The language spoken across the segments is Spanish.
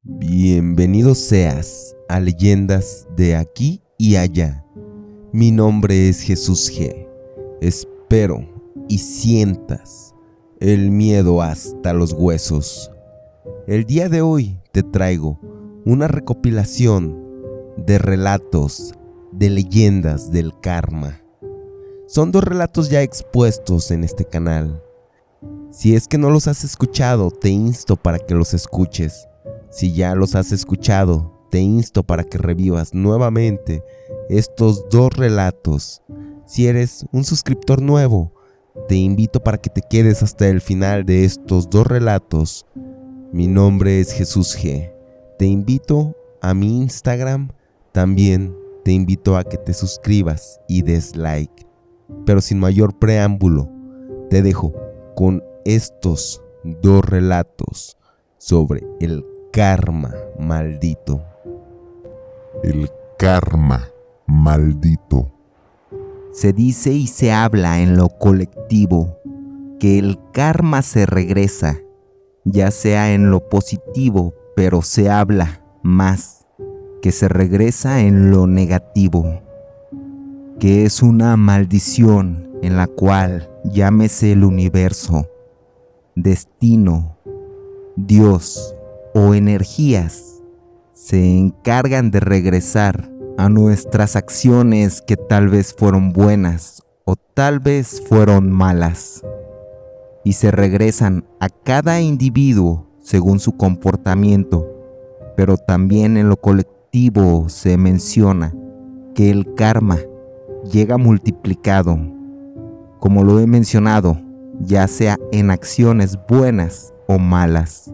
Bienvenido seas a Leyendas de Aquí y Allá. Mi nombre es Jesús G. Espero y sientas el miedo hasta los huesos. El día de hoy te traigo una recopilación de relatos de leyendas del karma. Son 2 relatos ya expuestos en este canal. Si es que no los has escuchado, te insto para que los escuches. Si ya los has escuchado, te insto para que revivas nuevamente estos 2 relatos. Si eres un suscriptor nuevo, te invito para que te quedes hasta el final de estos 2 relatos. Mi nombre es Jesús G. Te invito a mi Instagram. También te invito a que te suscribas y des like. Pero sin mayor preámbulo, te dejo con estos 2 relatos sobre el karma maldito. El karma maldito. Se dice y se habla en lo colectivo que el karma se regresa, ya sea en lo positivo, pero se habla más que se regresa en lo negativo, que es una maldición en la cual, llámese el universo, destino, Dios o energías, se encargan de regresar a nuestras acciones que tal vez fueron buenas o tal vez fueron malas, y se regresan a cada individuo según su comportamiento. Pero también en lo colectivo se menciona que el karma llega multiplicado, como lo he mencionado, ya sea en acciones buenas o malas.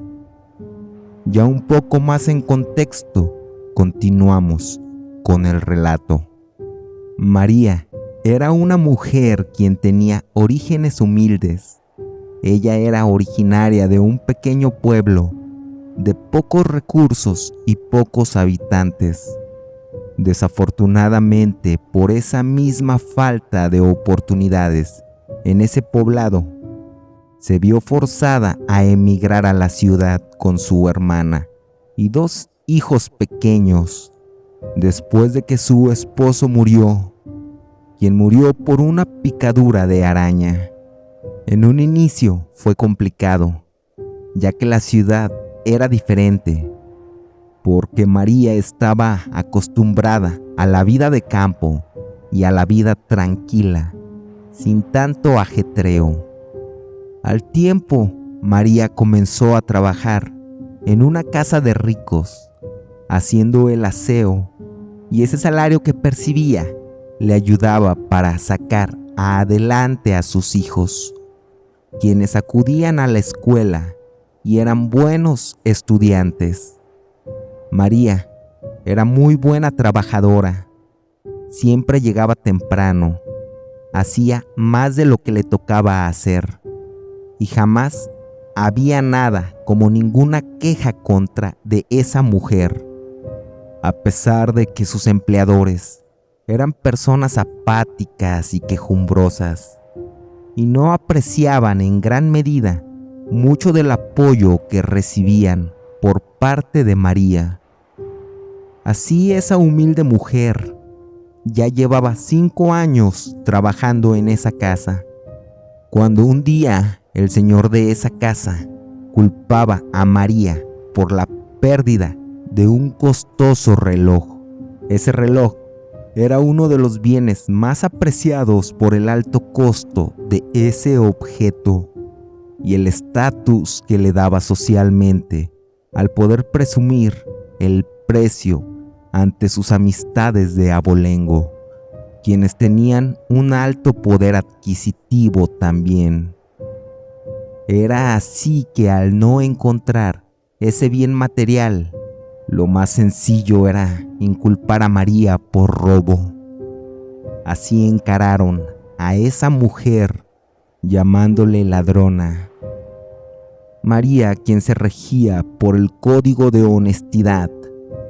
Ya un poco más en contexto, continuamos con el relato. María era una mujer quien tenía orígenes humildes. Ella era originaria de un pequeño pueblo de pocos recursos y pocos habitantes. Desafortunadamente, por esa misma falta de oportunidades en ese poblado, se vio forzada a emigrar a la ciudad con su hermana y 2 hijos pequeños, después de que su esposo murió, quien murió por una picadura de araña. En un inicio fue complicado, ya que la ciudad era diferente, porque María estaba acostumbrada a la vida de campo y a la vida tranquila, sin tanto ajetreo. Al tiempo, María comenzó a trabajar en una casa de ricos, haciendo el aseo, y ese salario que percibía le ayudaba para sacar adelante a sus hijos, quienes acudían a la escuela y eran buenos estudiantes. María era muy buena trabajadora, siempre llegaba temprano, hacía más de lo que le tocaba hacer, y jamás había nada como ninguna queja contra de esa mujer, a pesar de que sus empleadores eran personas apáticas y quejumbrosas, y no apreciaban en gran medida mucho del apoyo que recibían por parte de María. Así esa humilde mujer ya llevaba 5 años trabajando en esa casa, cuando un día el señor de esa casa culpaba a María por la pérdida de un costoso reloj. Ese reloj era uno de los bienes más apreciados por el alto costo de ese objeto y el estatus que le daba socialmente al poder presumir el precio ante sus amistades de abolengo, quienes tenían un alto poder adquisitivo también. Era así que al no encontrar ese bien material, lo más sencillo era inculpar a María por robo. Así encararon a esa mujer llamándole ladrona. María, quien se regía por el código de honestidad,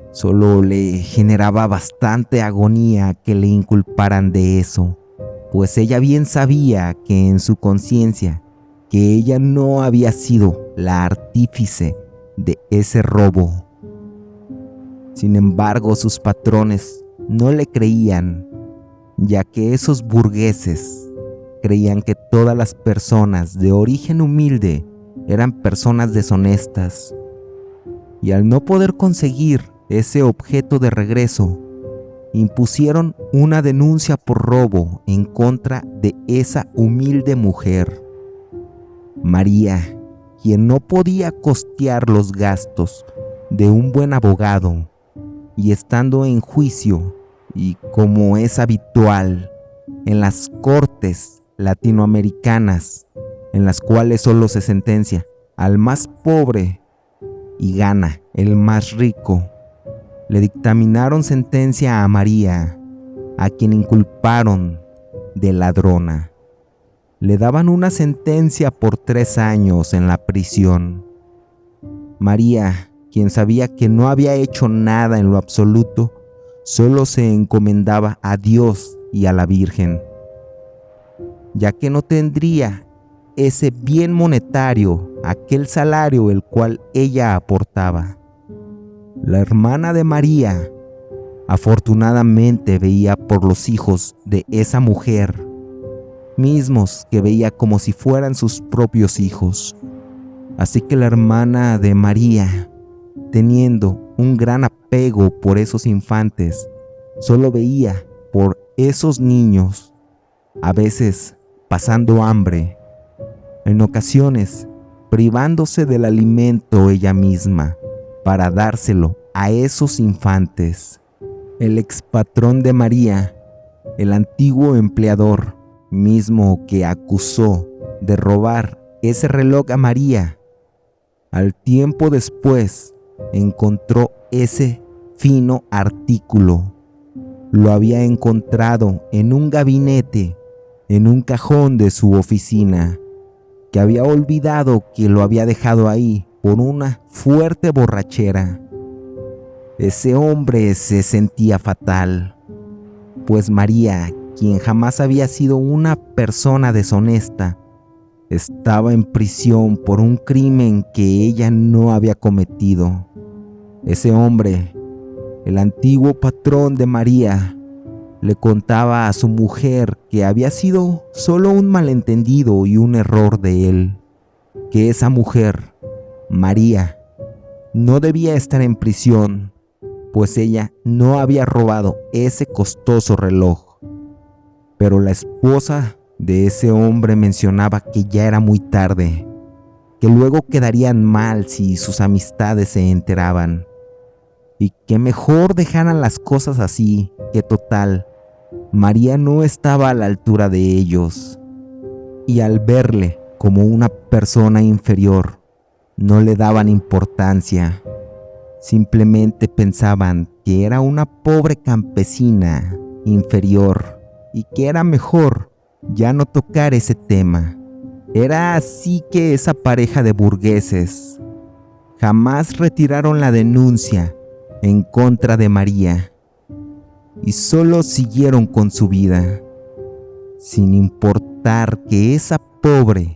solo le generaba bastante agonía que le inculparan de eso, pues ella bien sabía que en su conciencia que ella no había sido la artífice de ese robo, Sin embargo, sus patrones no le creían, ya que esos burgueses creían que todas las personas de origen humilde eran personas deshonestas, y al no poder conseguir ese objeto de regreso, impusieron una denuncia por robo en contra de esa humilde mujer. María, quien no podía costear los gastos de un buen abogado, y estando en juicio, y como es habitual en las cortes latinoamericanas, en las cuales solo se sentencia al más pobre y gana el más rico, le dictaminaron sentencia a María, a quien inculparon de ladrona. Le daban una sentencia por 3 años en la prisión. María, quien sabía que no había hecho nada en lo absoluto, solo se encomendaba a Dios y a la Virgen, ya que no tendría ese bien monetario, aquel salario el cual ella aportaba. La hermana de María afortunadamente veía por los hijos de esa mujer, mismos que veía como si fueran sus propios hijos. Así que la hermana de María, teniendo un gran apego por esos infantes, solo veía por esos niños, a veces pasando hambre, en ocasiones privándose del alimento ella misma para dárselo a esos infantes. El expatrón de María, el antiguo empleador, mismo que acusó de robar ese reloj a María, al tiempo después encontró ese fino artículo. Lo había encontrado en un gabinete, en un cajón de su oficina, que había olvidado que lo había dejado ahí por una fuerte borrachera. Ese hombre se sentía fatal, pues María, quien jamás había sido una persona deshonesta, estaba en prisión por un crimen que ella no había cometido. Ese hombre, el antiguo patrón de María, le contaba a su mujer que había sido solo un malentendido y un error de él, que esa mujer, María, no debía estar en prisión, pues ella no había robado ese costoso reloj. Pero la esposa de ese hombre mencionaba que ya era muy tarde, que luego quedarían mal si sus amistades se enteraban, y que mejor dejaran las cosas así, que total, María no estaba a la altura de ellos, y al verle como una persona inferior, no le daban importancia. Simplemente pensaban que era una pobre campesina inferior y que era mejor ya no tocar ese tema. Era así que esa pareja de burgueses jamás retiraron la denuncia en contra de María y solo siguieron con su vida, sin importar que esa pobre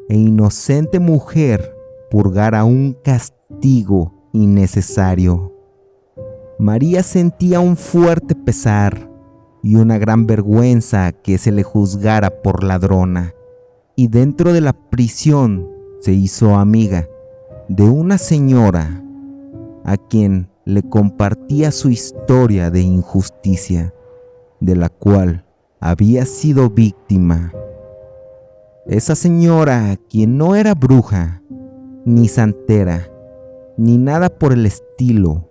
e inocente mujer purgara un castigo innecesario. María sentía un fuerte pesar y una gran vergüenza que se le juzgara por ladrona, y dentro de la prisión se hizo amiga de una señora a quien le compartía su historia de injusticia, de la cual había sido víctima. Esa señora, quien no era bruja, ni santera, ni nada por el estilo,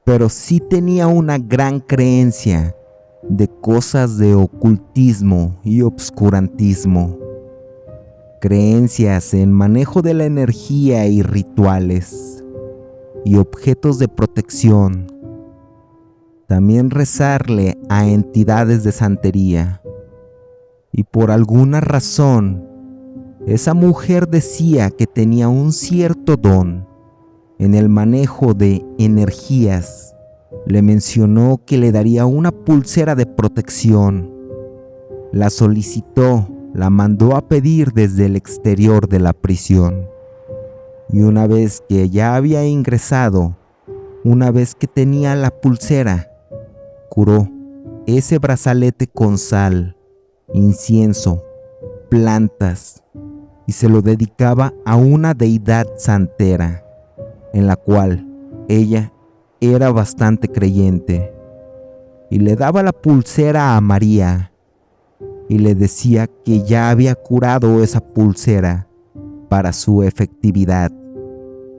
pero sí tenía una gran creencia de cosas de ocultismo y obscurantismo, creencias en manejo de la energía y rituales y objetos de protección. También rezarle a entidades de santería. Y por alguna razón, esa mujer decía que tenía un cierto don en el manejo de energías. Le mencionó que le daría una pulsera de protección. La solicitó, la mandó a pedir desde el exterior de la prisión. Y una vez que ya había ingresado, una vez que tenía la pulsera, curó ese brazalete con sal, incienso, plantas y se lo dedicaba a una deidad santera, en la cual ella era bastante creyente, y le daba la pulsera a María y le decía que ya había curado esa pulsera para su efectividad.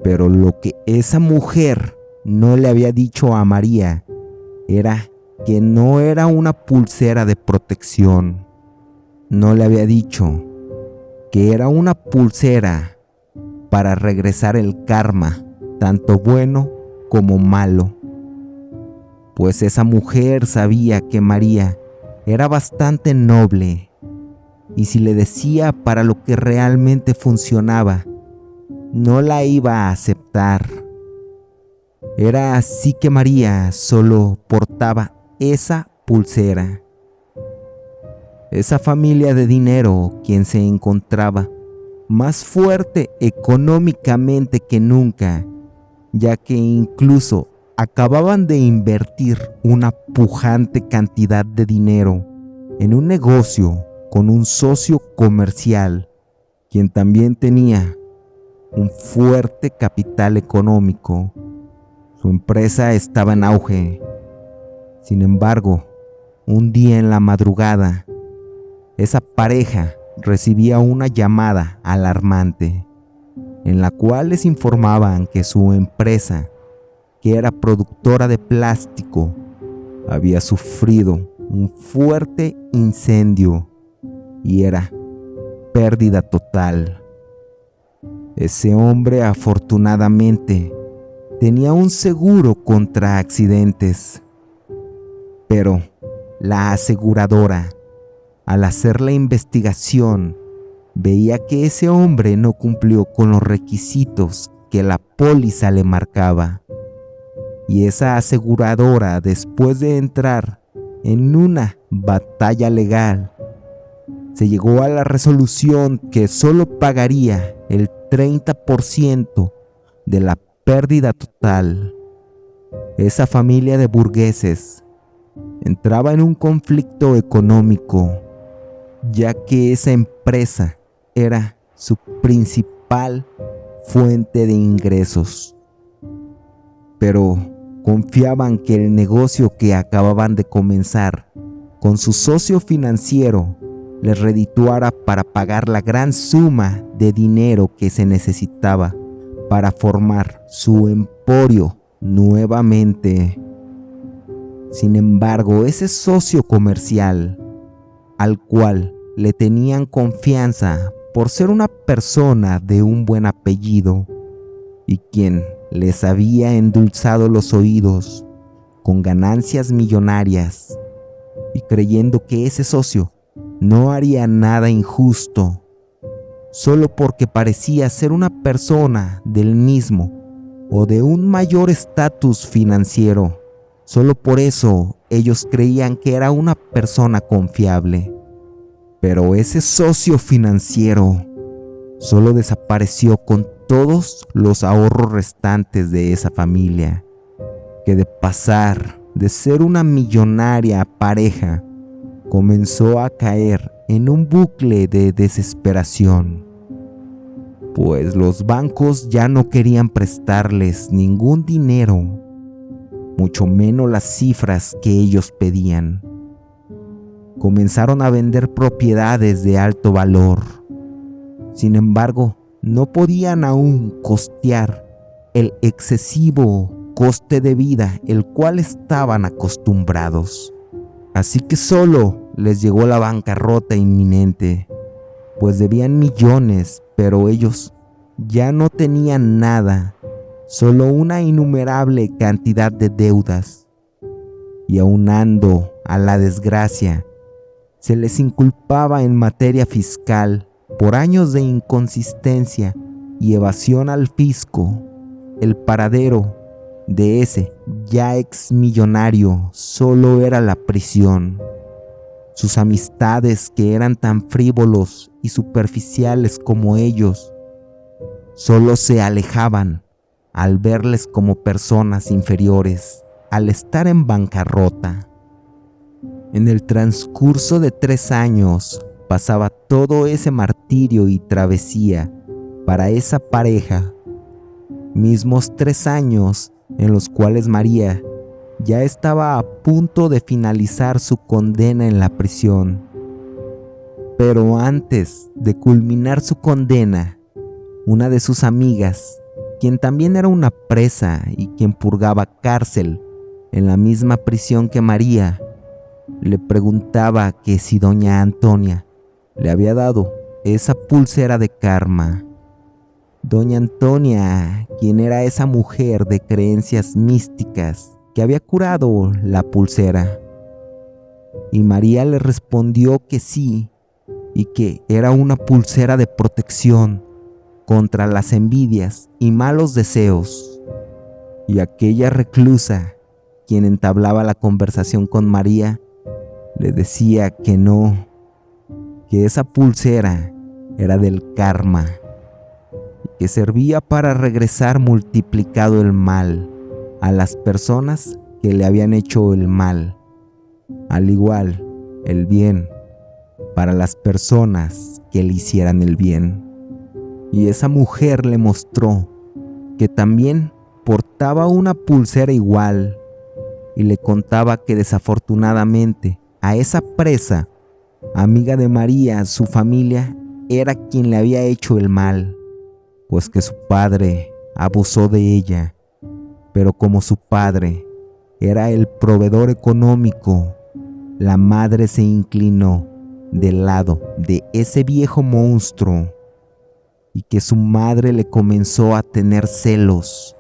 Pero lo que esa mujer no le había dicho a María era que no era una pulsera de protección. No le había dicho que era una pulsera para regresar el karma, tanto bueno como malo. Pues esa mujer sabía que María era bastante noble, y si le decía para lo que realmente funcionaba, no la iba a aceptar. Era así que María solo portaba esa pulsera. Esa familia de dinero, quien se encontraba más fuerte económicamente que nunca, ya que incluso acababan de invertir una pujante cantidad de dinero en un negocio con un socio comercial, quien también tenía un fuerte capital económico. Su empresa estaba en auge. Sin embargo, un día en la madrugada, esa pareja recibía una llamada alarmante, en la cual les informaban que su empresa, que era productora de plástico, había sufrido un fuerte incendio y era pérdida total. Ese hombre afortunadamente tenía un seguro contra accidentes, pero la aseguradora, al hacer la investigación, veía que ese hombre no cumplió con los requisitos que la póliza le marcaba. Y esa aseguradora, después de entrar en una batalla legal, se llegó a la resolución que solo pagaría el 30% de la pérdida total. Esa familia de burgueses entraba en un conflicto económico, ya que esa empresa era su principal fuente de ingresos. Pero confiaban que el negocio que acababan de comenzar con su socio financiero les redituara para pagar la gran suma de dinero que se necesitaba para formar su emporio nuevamente. Sin embargo, ese socio comercial, al cual le tenían confianza por ser una persona de un buen apellido y quien les había endulzado los oídos con ganancias millonarias, y creyendo que ese socio no haría nada injusto, solo porque parecía ser una persona del mismo o de un mayor estatus financiero, solo por eso ellos creían que era una persona confiable. Pero ese socio financiero solo desapareció con todos los ahorros restantes de esa familia, que de pasar de ser una millonaria pareja, comenzó a caer en un bucle de desesperación, pues los bancos ya no querían prestarles ningún dinero, mucho menos las cifras que ellos pedían. Comenzaron a vender propiedades de alto valor. Sin embargo, no podían aún costear el excesivo coste de vida el cual estaban acostumbrados. Así que solo les llegó la bancarrota inminente, pues debían millones, pero ellos ya no tenían nada, solo una innumerable cantidad de deudas. Y aunando a la desgracia, se les inculpaba en materia fiscal por años de inconsistencia y evasión al fisco. El paradero de ese ya exmillonario solo era la prisión. Sus amistades, que eran tan frívolos y superficiales como ellos, solo se alejaban al verles como personas inferiores, al estar en bancarrota. En el transcurso de 3 años pasaba todo ese martirio y travesía para esa pareja, mismos 3 años en los cuales María ya estaba a punto de finalizar su condena en la prisión. Pero antes de culminar su condena, una de sus amigas, quien también era una presa y quien purgaba cárcel en la misma prisión que María, le preguntaba que si doña Antonia le había dado esa pulsera de karma. Doña Antonia, quien era esa mujer de creencias místicas que había curado la pulsera. Y María le respondió que sí, y que era una pulsera de protección contra las envidias y malos deseos. Y aquella reclusa, quien entablaba la conversación con María, le decía que no, que esa pulsera era del karma, y que servía para regresar multiplicado el mal a las personas que le habían hecho el mal, al igual el bien para las personas que le hicieran el bien. Y esa mujer le mostró que también portaba una pulsera igual y le contaba que desafortunadamente a esa presa, amiga de María, su familia era quien le había hecho el mal, pues que su padre abusó de ella, pero como su padre era el proveedor económico, la madre se inclinó del lado de ese viejo monstruo y que su madre le comenzó a tener celos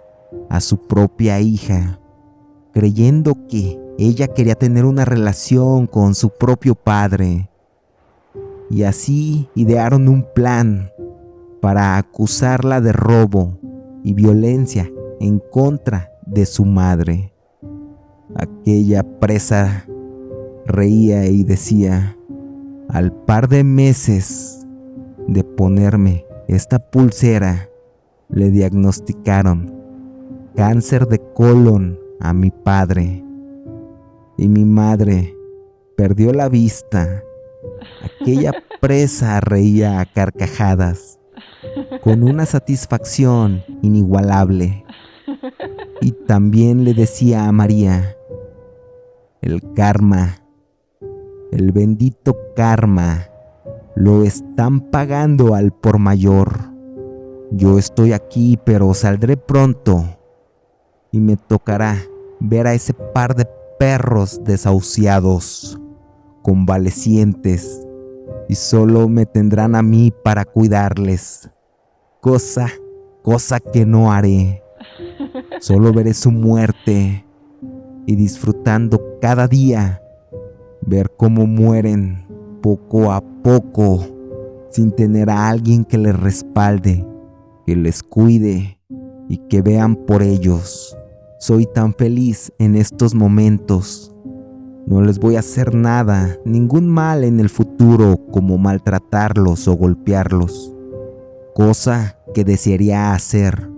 a su propia hija, creyendo que ella quería tener una relación con su propio padre. Y así idearon un plan para acusarla de robo y violencia en contra de su madre. Aquella presa reía y decía: al par de meses de ponerme esta pulsera, le diagnosticaron cáncer de colon a mi padre y mi madre perdió la vista. Aquella presa reía a carcajadas, con una satisfacción inigualable. Y también le decía a María: el karma, el bendito karma, lo están pagando al por mayor. Yo estoy aquí, pero saldré pronto y me tocará ver a ese par de perros desahuciados, convalecientes, y solo me tendrán a mí para cuidarles, cosa que no haré. Solo veré su muerte y disfrutando cada día ver cómo mueren poco a poco sin tener a alguien que les respalde, que les cuide y que vean por ellos. Soy tan feliz en estos momentos. No les voy a hacer nada, ningún mal en el futuro, como maltratarlos o golpearlos, cosa que desearía hacer,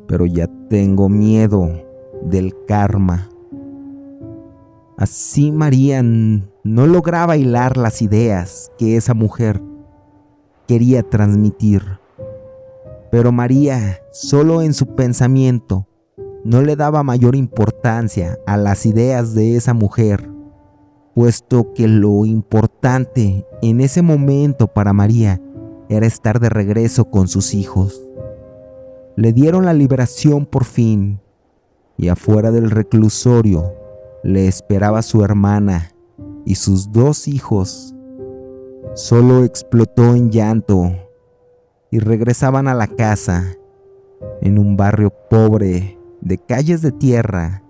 pero ya tengo miedo del karma. Así María no lograba hilar las ideas que esa mujer quería transmitir. Pero María, solo en su pensamiento, no le daba mayor importancia a las ideas de esa mujer, puesto que lo importante en ese momento para María era estar de regreso con sus hijos. Le dieron la liberación por fin, y afuera del reclusorio le esperaba su hermana y sus 2 hijos. Solo explotó en llanto y regresaban a la casa, en un barrio pobre de calles de tierra,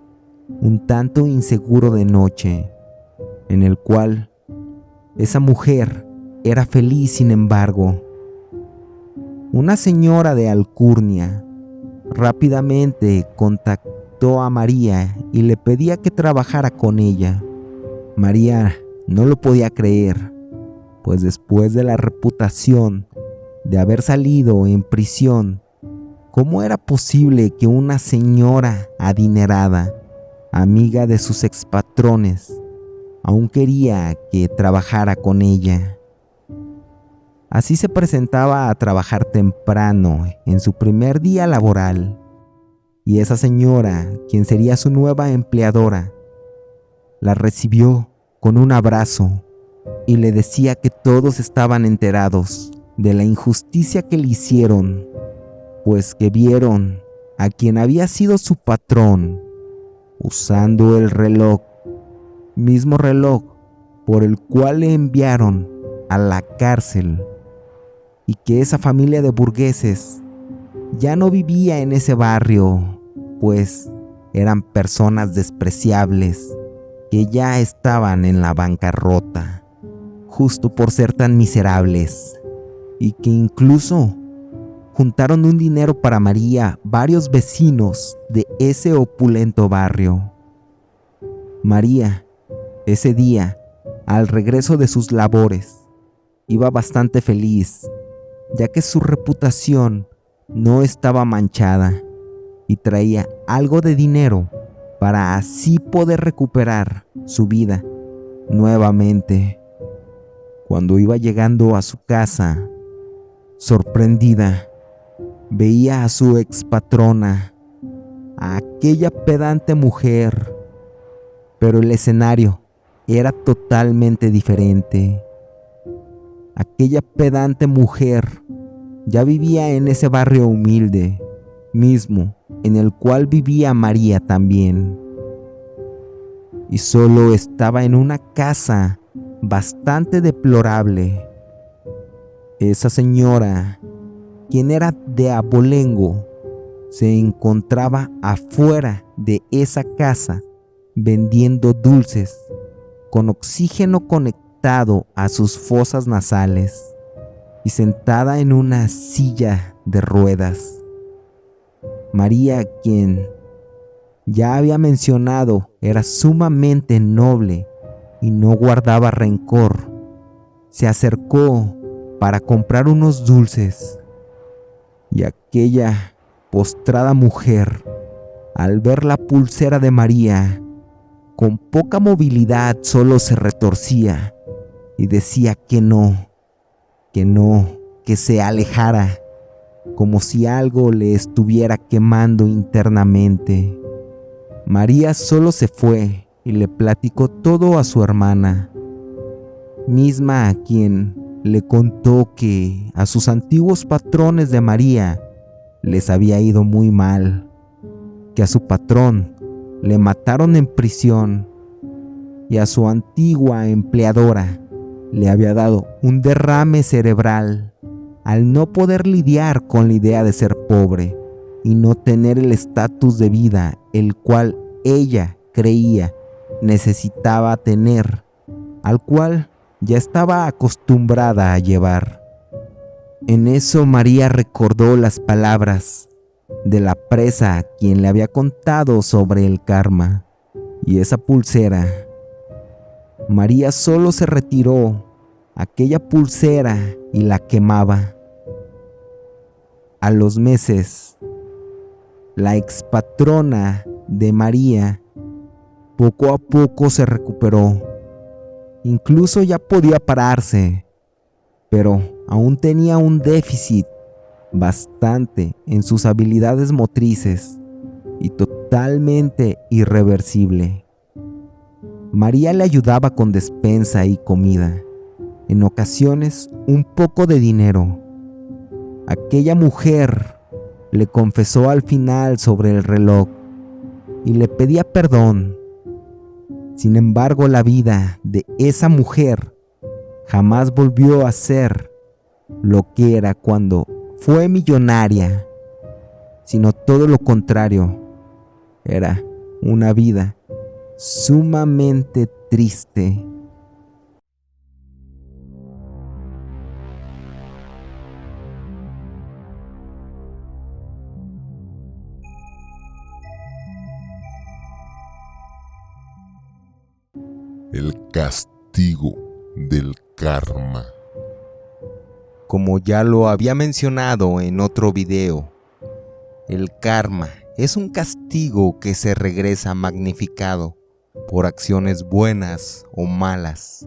un tanto inseguro de noche, en el cual esa mujer era feliz. Sin embargo, una señora de alcurnia rápidamente contactó a María y le pedía que trabajara con ella. María no lo podía creer, pues después de la reputación de haber salido en prisión ¿Cómo era posible que una señora adinerada, amiga de sus expatrones, aún quería que trabajara con ella? Así se presentaba a trabajar temprano en su primer día laboral, y esa señora, quien sería su nueva empleadora, la recibió con un abrazo y le decía que todos estaban enterados de la injusticia que le hicieron, pues que vieron a quien había sido su patrón usando el reloj, mismo reloj por el cual le enviaron a la cárcel, y que esa familia de burgueses ya no vivía en ese barrio, pues eran personas despreciables que ya estaban en la bancarrota, justo por ser tan miserables, y que incluso juntaron un dinero para María varios vecinos de ese opulento barrio. María, ese día, al regreso de sus labores, iba bastante feliz, ya que su reputación no estaba manchada y traía algo de dinero para así poder recuperar su vida nuevamente. Cuando iba llegando a su casa, sorprendida, veía a su expatrona, a aquella pedante mujer, pero el escenario era totalmente diferente. Aquella pedante mujer ya vivía en ese barrio humilde, mismo en el cual vivía María también, y solo estaba en una casa bastante deplorable. Esa señora, quien era de abolengo, se encontraba afuera de esa casa vendiendo dulces con oxígeno conectado a sus fosas nasales y sentada en una silla de ruedas. María, quien ya había mencionado, era sumamente noble y no guardaba rencor, se acercó para comprar unos dulces, y aquella postrada mujer, al ver la pulsera de María, con poca movilidad, solo se retorcía y decía que no, que se alejara, como si algo le estuviera quemando internamente. María solo se fue y le platicó todo a su hermana, misma a quien le contó que a sus antiguos patrones de María les había ido muy mal, que a su patrón le mataron en prisión y a su antigua empleadora le había dado un derrame cerebral al no poder lidiar con la idea de ser pobre y no tener el estatus de vida el cual ella creía necesitaba tener, al cual ya estaba acostumbrada a llevar. En eso María recordó las palabras de la presa a quien le había contado sobre el karma y esa pulsera. María solo se retiró aquella pulsera y la quemaba. A los meses, la expatrona de María poco a poco se recuperó. Incluso ya podía pararse, pero aún tenía un déficit bastante en sus habilidades motrices y totalmente irreversible. María le ayudaba con despensa y comida, en ocasiones un poco de dinero. Aquella mujer le confesó al final sobre el reloj y le pedía perdón. Sin embargo, la vida de esa mujer jamás volvió a ser lo que era cuando fue millonaria, sino todo lo contrario. Era una vida sumamente triste. El castigo del karma. Como ya lo había mencionado en otro video, El karma es un castigo que se regresa magnificado por acciones buenas o malas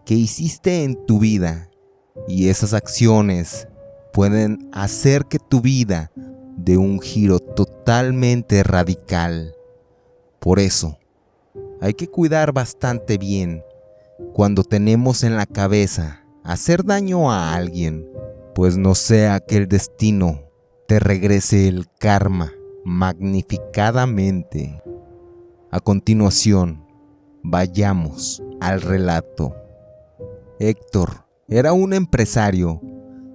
que hiciste en tu vida, y esas acciones pueden hacer que tu vida dé un giro totalmente radical. Por eso, hay que cuidar bastante bien cuando tenemos en la cabeza hacer daño a alguien, pues no sea que el destino te regrese el karma magnificadamente. A continuación, vayamos al relato. Héctor era un empresario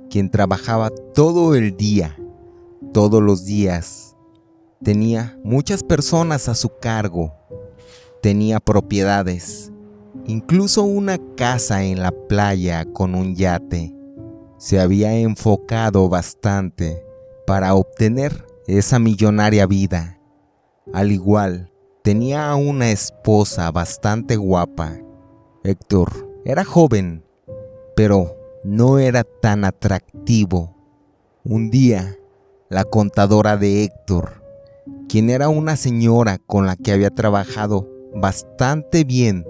quien trabajaba todo el día, todos los días. Tenía muchas personas a su cargo, tenía propiedades, incluso una casa en la playa con un yate. Se había enfocado bastante para obtener esa millonaria vida. Al igual, tenía una esposa bastante guapa. Héctor era joven, pero no era tan atractivo. Un día, la contadora de Héctor, quien era una señora con la que había trabajado bastante bien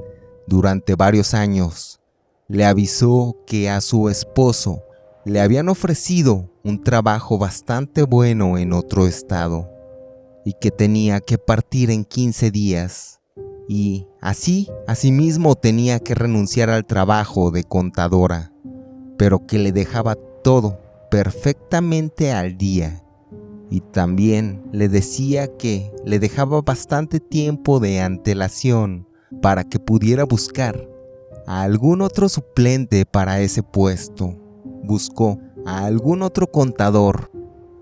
durante varios años, le avisó que a su esposo le habían ofrecido un trabajo bastante bueno en otro estado y que tenía que partir en 15 días. Y asimismo tenía que renunciar al trabajo de contadora, pero que le dejaba todo perfectamente al día. Y también le decía que le dejaba bastante tiempo de antelación para que pudiera buscar a algún otro suplente para ese puesto. Buscó a algún otro contador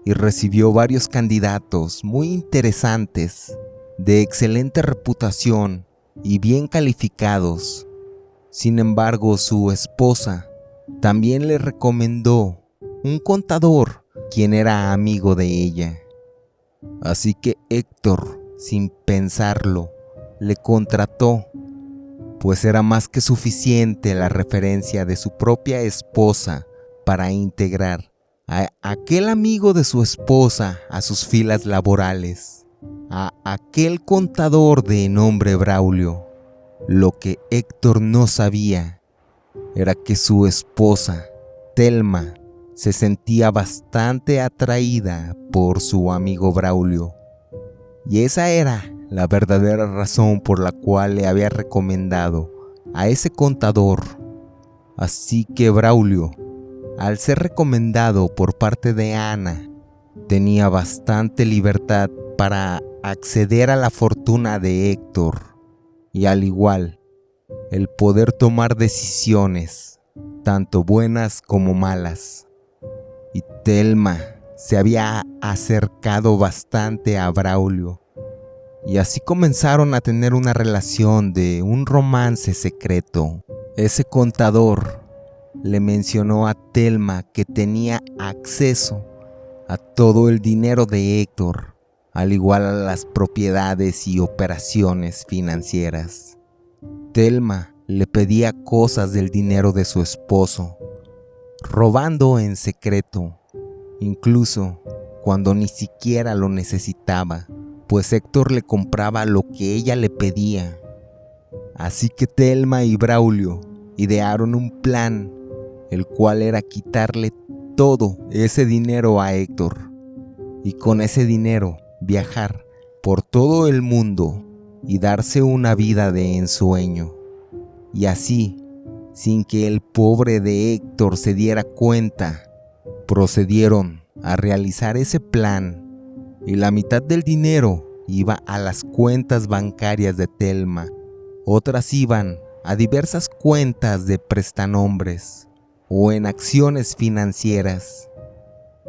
y recibió varios candidatos muy interesantes, de excelente reputación y bien calificados. Sin embargo, su esposa también le recomendó un contador quien era amigo de ella. Así que Héctor, sin pensarlo, le contrató, pues era más que suficiente la referencia de su propia esposa para integrar a aquel amigo de su esposa a sus filas laborales, a aquel contador de nombre Braulio. Lo que Héctor no sabía era que su esposa, Telma, se sentía bastante atraída por su amigo Braulio, y esa era la verdadera razón por la cual le había recomendado a ese contador. Así que Braulio, al ser recomendado por parte de Ana, tenía bastante libertad para acceder a la fortuna de Héctor, y al igual, el poder tomar decisiones, tanto buenas como malas. Y Telma se había acercado bastante a Braulio, y así comenzaron a tener una relación de un romance secreto. Ese contador le mencionó a Telma que tenía acceso a todo el dinero de Héctor, al igual a las propiedades y operaciones financieras. Telma le pedía cosas del dinero de su esposo, robando en secreto, incluso cuando ni siquiera lo necesitaba, pues Héctor le compraba lo que ella le pedía. Así que Telma y Braulio idearon un plan, el cual era quitarle todo ese dinero a Héctor, y con ese dinero viajar por todo el mundo y darse una vida de ensueño. Y así, sin que el pobre de Héctor se diera cuenta, procedieron a realizar ese plan, y la mitad del dinero iba a las cuentas bancarias de Telma, otras iban a diversas cuentas de prestanombres o en acciones financieras,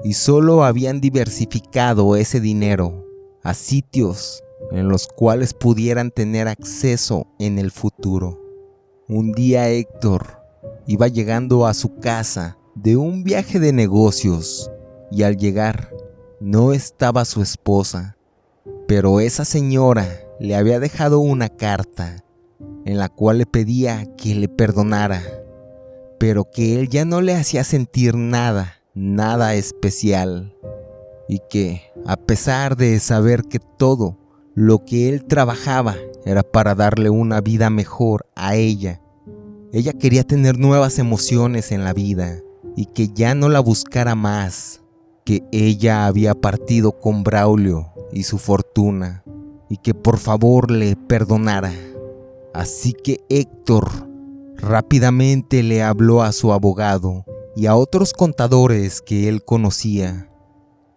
y solo habían diversificado ese dinero a sitios en los cuales pudieran tener acceso en el futuro. Un día Héctor iba llegando a su casa de un viaje de negocios, y al llegar no estaba su esposa, pero esa señora le había dejado una carta en la cual le pedía que le perdonara, pero que él ya no le hacía sentir nada especial. y que, a pesar de saber que todo lo que él trabajaba era para darle una vida mejor a ella quería tener nuevas emociones en la vida y que ya no la buscara más, que ella había partido con Braulio y su fortuna y que por favor le perdonara. Así que Héctor rápidamente le habló a su abogado y a otros contadores que él conocía.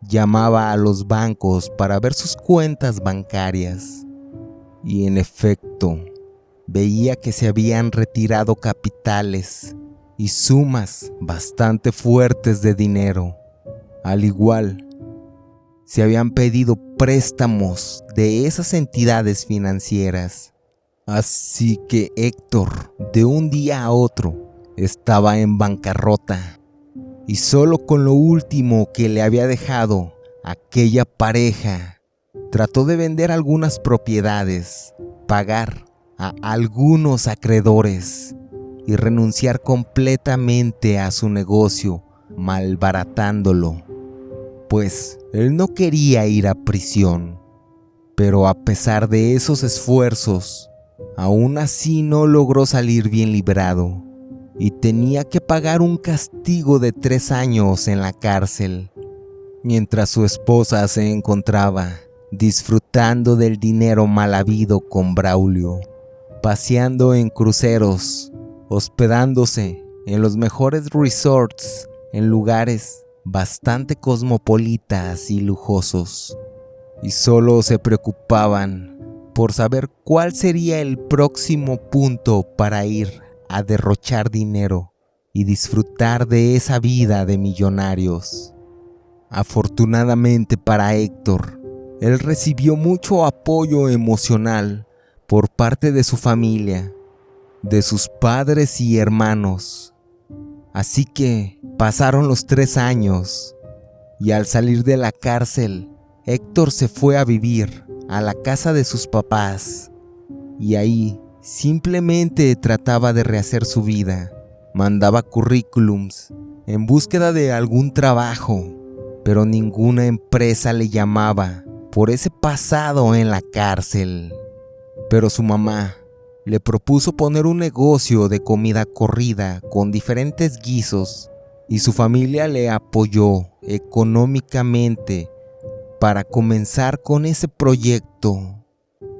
Llamaba a los bancos para ver sus cuentas bancarias y en efecto veía que se habían retirado capitales y sumas bastante fuertes de dinero. Al igual, se habían pedido préstamos de esas entidades financieras. Así que Héctor, de un día a otro, estaba en bancarrota. Y solo con lo último que le había dejado aquella pareja, trató de vender algunas propiedades, pagar a algunos acreedores y renunciar completamente a su negocio, malbaratándolo. Pues él no quería ir a prisión, pero a pesar de esos esfuerzos, aún así no logró salir bien librado y tenía que pagar un castigo de 3 años en la cárcel, mientras su esposa se encontraba disfrutando del dinero mal habido con Braulio, paseando en cruceros, hospedándose en los mejores resorts, en lugares bastante cosmopolitas y lujosos, y solo se preocupaban por saber cuál sería el próximo punto para ir a derrochar dinero y disfrutar de esa vida de millonarios. Afortunadamente para Héctor, él recibió mucho apoyo emocional por parte de su familia, de sus padres y hermanos. Así que pasaron los 3 años y al salir de la cárcel, Héctor se fue a vivir a la casa de sus papás y ahí simplemente trataba de rehacer su vida. Mandaba currículums en búsqueda de algún trabajo, pero ninguna empresa le llamaba por ese pasado en la cárcel. Pero su mamá le propuso poner un negocio de comida corrida con diferentes guisos y su familia le apoyó económicamente para comenzar con ese proyecto.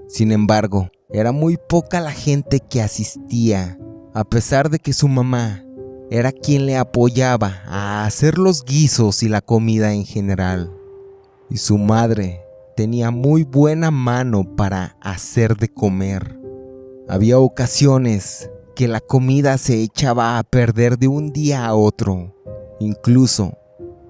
Sin embargo, era muy poca la gente que asistía, a pesar de que su mamá era quien le apoyaba a hacer los guisos y la comida en general. Y su madre tenía muy buena mano para hacer de comer. Había ocasiones que la comida se echaba a perder de un día a otro. Incluso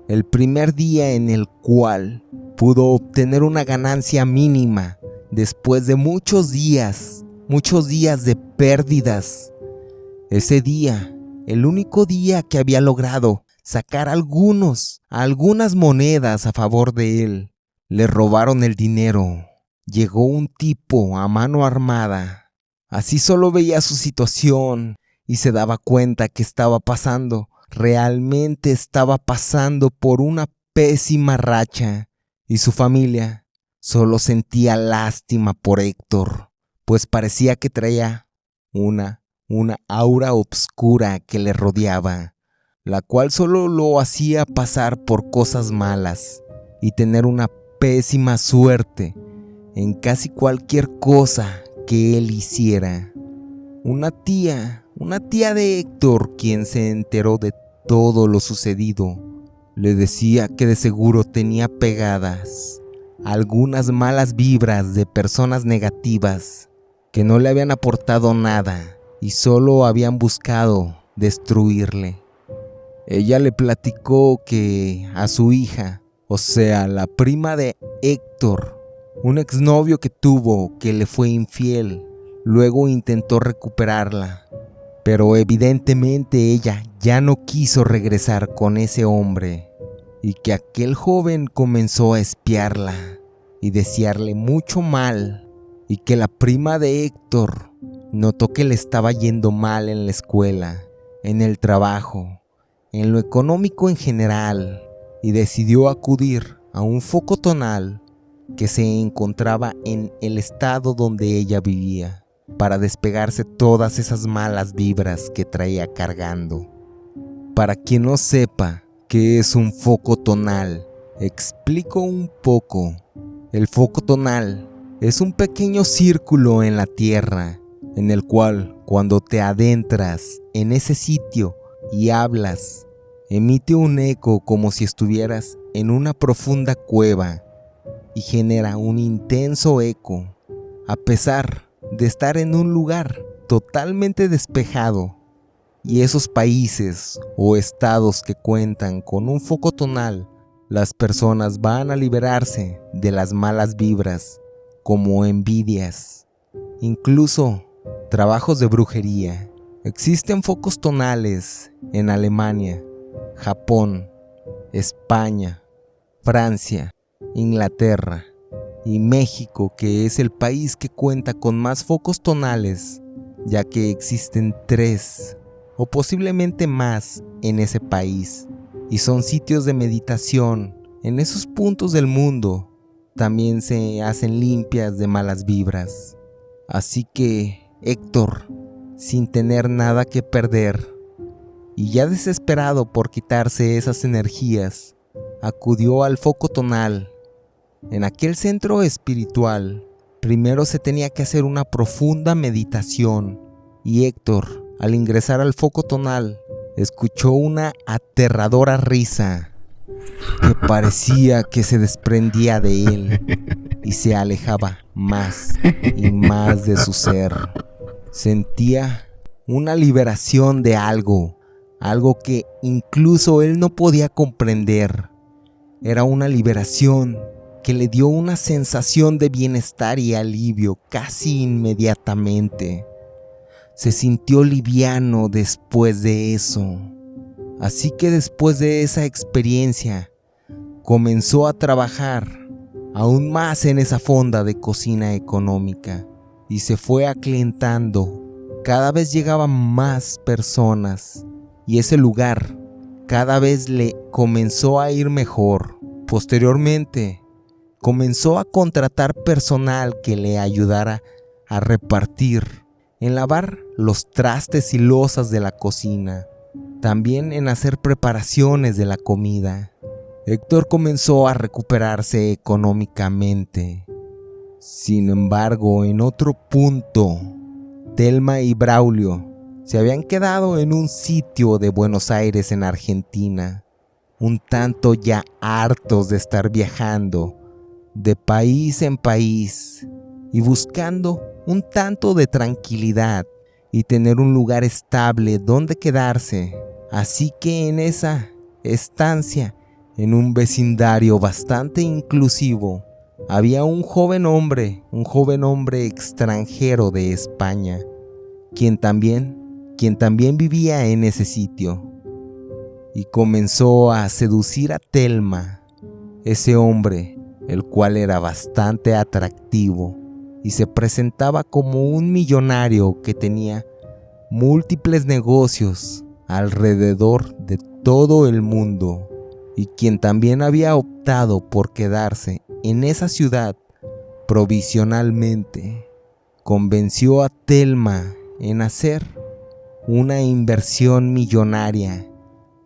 el primer día en el cual pudo obtener una ganancia mínima después de muchos días de pérdidas. Ese día, el único día que había logrado sacar algunas monedas a favor de él, le robaron el dinero. Llegó un tipo a mano armada. Así solo veía su situación y se daba cuenta que realmente estaba pasando por una pésima racha, y su familia solo sentía lástima por Héctor, pues parecía que traía una aura oscura que le rodeaba, la cual solo lo hacía pasar por cosas malas y tener una pésima suerte en casi cualquier cosa que él hiciera. Una tía de Héctor, quien se enteró de todo lo sucedido, le decía que de seguro tenía pegadas algunas malas vibras de personas negativas que no le habían aportado nada y solo habían buscado destruirle. Ella le platicó que a su hija, o sea, la prima de Héctor, un exnovio que tuvo que le fue infiel, luego intentó recuperarla, pero evidentemente ella ya no quiso regresar con ese hombre, y que aquel joven comenzó a espiarla y desearle mucho mal, y que la prima de Héctor notó que le estaba yendo mal en la escuela, en el trabajo, en lo económico en general, y decidió acudir a un foco tonal que se encontraba en el estado donde ella vivía, para despegarse todas esas malas vibras que traía cargando. Para quien no sepa qué es un foco tonal, explico un poco. El foco tonal es un pequeño círculo en la tierra, en el cual cuando te adentras en ese sitio y hablas, emite un eco como si estuvieras en una profunda cueva y genera un intenso eco, a pesar de estar en un lugar totalmente despejado. Y esos países o estados que cuentan con un foco tonal, las personas van a liberarse de las malas vibras, como envidias, incluso trabajos de brujería. Existen focos tonales en Alemania, Japón, España, Francia, Inglaterra y México, que es el país que cuenta con más focos tonales, ya que existen 3 o posiblemente más en ese país, y son sitios de meditación. En esos puntos del mundo también se hacen limpias de malas vibras. Así que Héctor, sin tener nada que perder y ya desesperado por quitarse esas energías, acudió al foco tonal. En aquel centro espiritual, primero se tenía que hacer una profunda meditación, y Héctor, al ingresar al foco tonal, escuchó una aterradora risa que parecía que se desprendía de él y se alejaba más y más de su ser. Sentía una liberación de algo que incluso él no podía comprender. Era una liberación que le dio una sensación de bienestar y alivio casi inmediatamente. Se sintió liviano después de eso. Así que después de esa experiencia, comenzó a trabajar aún más en esa fonda de cocina económica y se fue aclientando. Cada vez llegaban más personas y ese lugar cada vez le comenzó a ir mejor. Posteriormente, comenzó a contratar personal que le ayudara a repartir, en lavar los trastes y losas de la cocina, también en hacer preparaciones de la comida. Héctor comenzó a recuperarse económicamente. Sin embargo, en otro punto, Telma y Braulio se habían quedado en un sitio de Buenos Aires en Argentina, un tanto ya hartos de estar viajando de país en país y buscando un tanto de tranquilidad y tener un lugar estable donde quedarse. Así que en esa estancia, en un vecindario bastante inclusivo, había un joven hombre extranjero de España, quien también vivía en ese sitio, y comenzó a seducir a Telma. Ese hombre, el cual era bastante atractivo y se presentaba como un millonario que tenía múltiples negocios alrededor de todo el mundo, y quien también había optado por quedarse en esa ciudad provisionalmente, convenció a Telma en hacer una inversión millonaria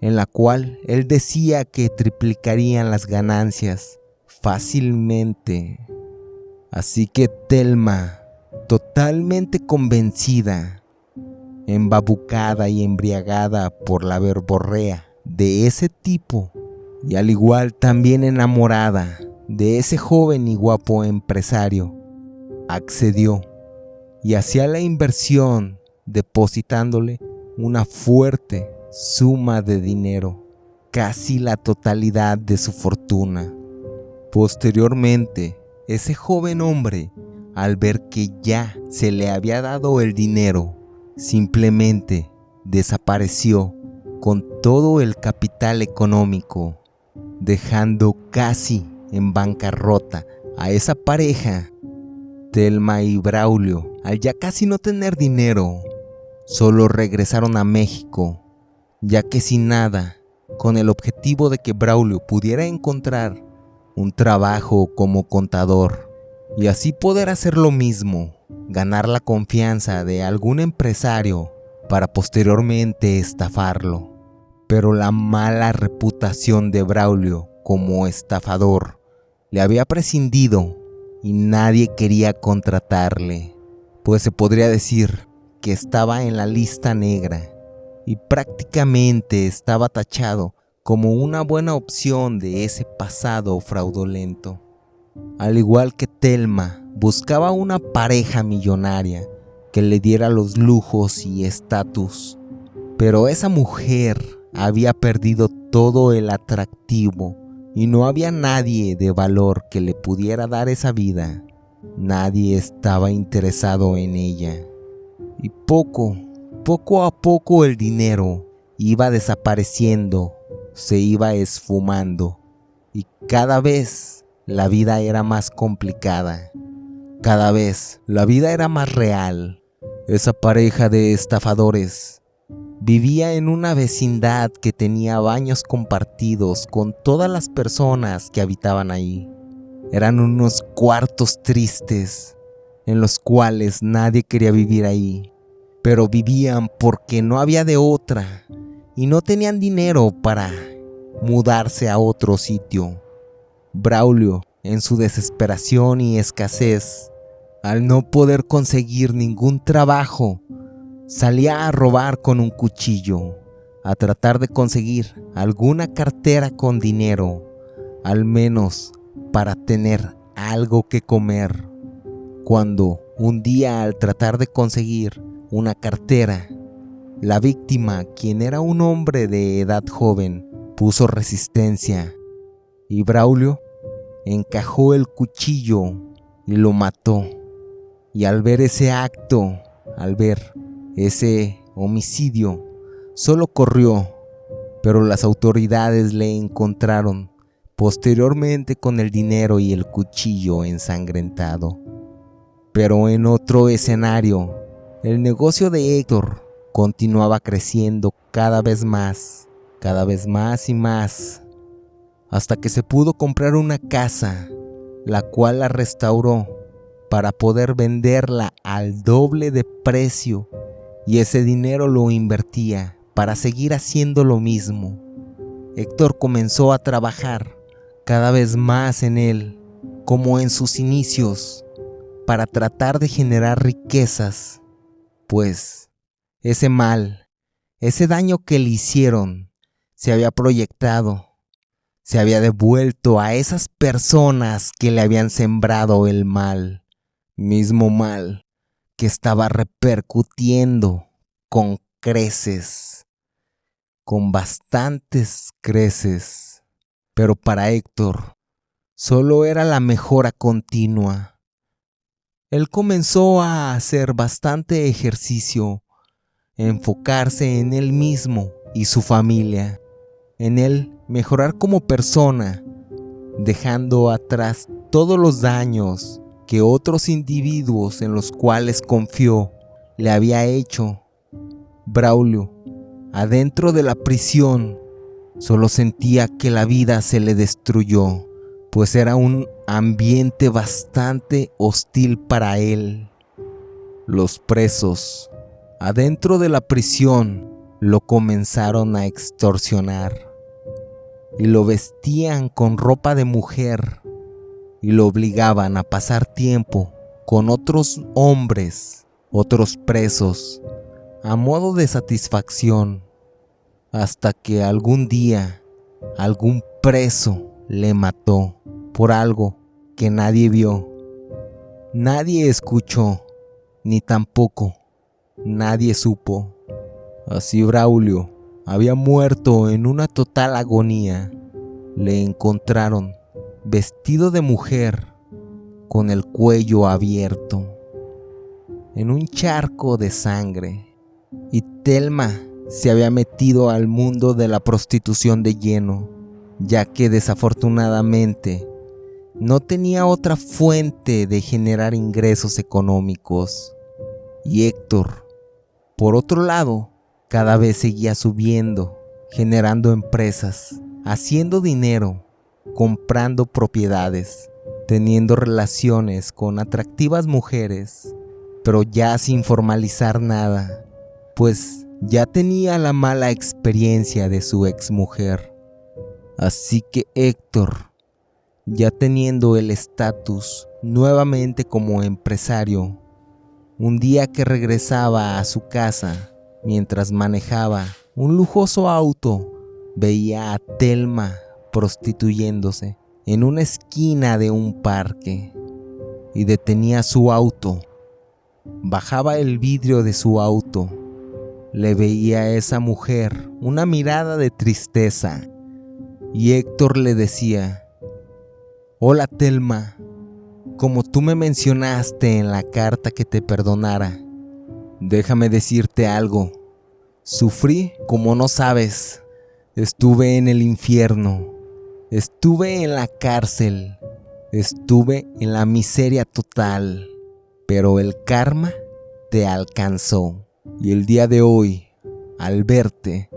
en la cual él decía que triplicarían las ganancias fácilmente. Así que Telma, totalmente convencida, embabucada y embriagada por la verborrea de ese tipo, y al igual también enamorada de ese joven y guapo empresario, accedió y hacía la inversión, depositándole una fuerte suma de dinero, casi la totalidad de su fortuna. Posteriormente, ese joven hombre, al ver que ya se le había dado el dinero, simplemente desapareció con todo el capital económico, dejando casi en bancarrota a esa pareja. Telma y Braulio, al ya casi no tener dinero, solo regresaron a México, ya que sin nada, con el objetivo de que Braulio pudiera encontrar un trabajo como contador y así poder hacer lo mismo, ganar la confianza de algún empresario para posteriormente estafarlo. Pero la mala reputación de Braulio como estafador le había prescindido y nadie quería contratarle, pues se podría decir que estaba en la lista negra y prácticamente estaba tachado como una buena opción de ese pasado fraudulento. Al igual que Thelma, buscaba una pareja millonaria que le diera los lujos y estatus, pero esa mujer había perdido todo el atractivo y no había nadie de valor que le pudiera dar esa vida. Nadie estaba interesado en ella. Y poco a poco el dinero iba desapareciendo, se iba esfumando y cada vez la vida era más complicada. Cada vez la vida era más real. Esa pareja de estafadores vivía en una vecindad que tenía baños compartidos con todas las personas que habitaban ahí. Eran unos cuartos tristes en los cuales nadie quería vivir ahí, pero vivían porque no había de otra y no tenían dinero para mudarse a otro sitio. Braulio, en su desesperación y escasez, al no poder conseguir ningún trabajo, salía a robar con un cuchillo, a tratar de conseguir alguna cartera con dinero, al menos para tener algo que comer. Cuando un día, al tratar de conseguir una cartera, la víctima, quien era un hombre de edad joven, puso resistencia y Braulio encajó el cuchillo y lo mató. Y al ver ese acto, al ver ese homicidio, solo corrió, pero las autoridades le encontraron posteriormente con el dinero y el cuchillo ensangrentado. Pero en otro escenario, el negocio de Héctor continuaba creciendo cada vez más y más, hasta que se pudo comprar una casa, la cual la restauró para poder venderla al doble de precio, y ese dinero lo invertía para seguir haciendo lo mismo. Héctor comenzó a trabajar cada vez más en él, como en sus inicios, para tratar de generar riquezas, pues ese mal, ese daño que le hicieron, se había proyectado, se había devuelto a esas personas que le habían sembrado el mal, mismo mal que estaba repercutiendo con creces, con bastantes creces. Pero para Héctor solo era la mejora continua. Él comenzó a hacer bastante ejercicio, enfocarse en él mismo y su familia, en él mejorar como persona, dejando atrás todos los daños que otros individuos en los cuales confió le había hecho. Braulio, adentro de la prisión, solo sentía que la vida se le destruyó, pues era un ambiente bastante hostil para él. Los presos, adentro de la prisión, lo comenzaron a extorsionar y lo vestían con ropa de mujer y lo obligaban a pasar tiempo con otros hombres, otros presos, a modo de satisfacción, hasta que algún día algún preso le mató por algo que nadie vio, nadie escuchó, ni tampoco nadie supo. Así Braulio había muerto en una total agonía. Le encontraron vestido de mujer, con el cuello abierto, en un charco de sangre, y Thelma se había metido al mundo de la prostitución de lleno, ya que desafortunadamente no tenía otra fuente de generar ingresos económicos. Y Héctor, por otro lado, cada vez seguía subiendo, generando empresas, haciendo dinero, comprando propiedades, teniendo relaciones con atractivas mujeres, pero ya sin formalizar nada, pues ya tenía la mala experiencia de su exmujer. Así que Héctor, ya teniendo el estatus nuevamente como empresario, un día que regresaba a su casa, mientras manejaba un lujoso auto, veía a Thelma prostituyéndose en una esquina de un parque y detenía su auto. Bajaba el vidrio de su auto. Le veía a esa mujer una mirada de tristeza y Héctor le decía: «Hola Thelma, como tú me mencionaste en la carta que te perdonara, déjame decirte algo. Sufrí como no sabes. Estuve en el infierno. Estuve en la cárcel. Estuve en la miseria total. Pero el karma te alcanzó. Y el día de hoy, al verte,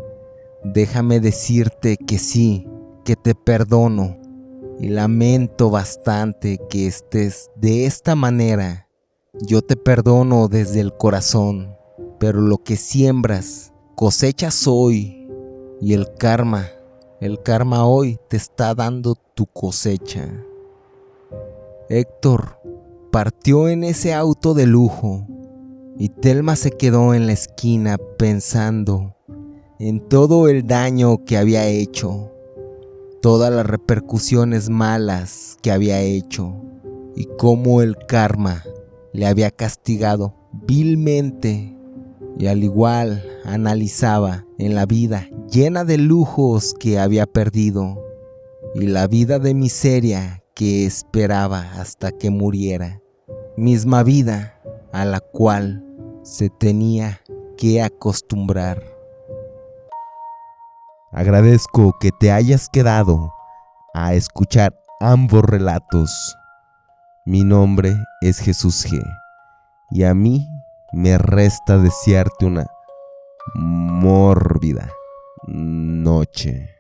déjame decirte que sí, que te perdono. Y lamento bastante que estés de esta manera. Yo te perdono desde el corazón, pero lo que siembras, cosechas hoy. Y el karma hoy te está dando tu cosecha». Héctor partió en ese auto de lujo y Thelma se quedó en la esquina pensando en todo el daño que había hecho, todas las repercusiones malas que había hecho y cómo el karma le había castigado vilmente. Y al igual analizaba en la vida llena de lujos que había perdido y la vida de miseria que esperaba hasta que muriera, misma vida a la cual se tenía que acostumbrar. Agradezco que te hayas quedado a escuchar ambos relatos. Mi nombre es Jesús G. Y a mí me resta desearte una mórbida noche.